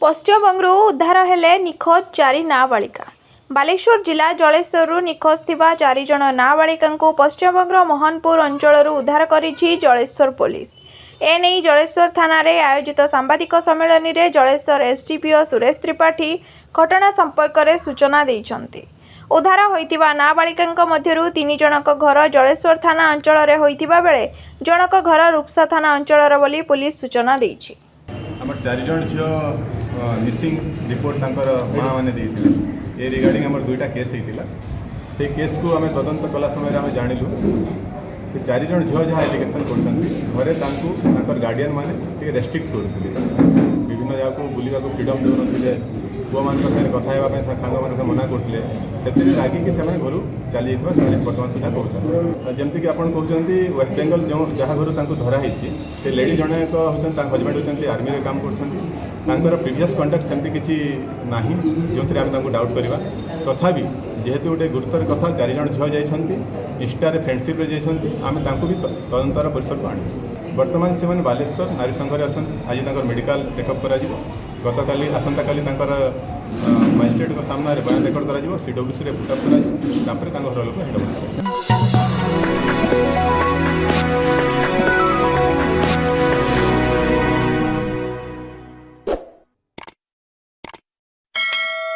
पश्चिमबंगरू उद्धार हेले निखोज 4 नाबालिका। बालेश्वर जिला जलेश्वरु निखोज थिबा 4 जण नाबालिकांको पश्चिमबंगर मोहनपुर अंचलरू उद्धार करिछि जलेश्वर पुलिस। एने जलेश्वर थाना रे आयोजित सांबादिक सम्मेलन रे जलेश्वर एसडीपीओ सुरेश त्रिपाठी घटना संपर्क रे सूचना दैछन्ति। उद्धार होइतिबा नाबालिकांक मध्यरु 3 जनक घर जलेश्वर थाना अंचल रे होइतिबा बेले जनक घर रूपसा थाना अंचल बोली पुलिस सूचना दैछि। हमर 4 जण झियो मिसिंग रिपोर्ट तांकर माँ माने देइथिले ए रिगार्डिंग हमर दुईटा केस हेतिला। से केस को आमे तदंत कला समय आमे जानिलु से 4 जण झियो जहा एलिगेशन करछन्ति घरे तांकु तांकर गार्डियन माने टिके रेस्ट्रिक्ट करथिले, विभिन्न जगह को बुलिबा को फ्रीडम देउनथिले, पुआ मान साथे कथा हेबा पे सांग मान मना करथिले। सेते लागी कि सेमाने घरु चली जेतबा से वर्तमान सुधा कहउछन जेमति कि आपण कहउछन्ति वेस्ट बेंगल जो जहा घरु तांकु धरा हैछि से लेडी जणे को होछन तांक हजबैंड होछन्ति आर्मी रे काम करछन्ति। तांकर प्रीवियस कंडक्ट सेमती किछि नाही जोंतरे हम तांकु डाउट करबा। तथापि जेहेतु गोटे गुरुतर कथा 4 जण झियो जाइछन्ति इंस्टा रे फ्रेंडशिप रे जाइछन्ति आमे तांकु भी तदंतर परिसर को आनी। वर्तमान से माने बालेश्वर नारी संघ रे अछन। आज तांकर मेडिकल चेकअप करा जिवो। गतकाली आसंता काली तांकर मजिस्ट्रेट को सामना रे बयान रेकॉर्ड करा जिवो। सीडब्ल्यूसी रे पुटअप करा जिवो। तापर तांकर घर लोक हेड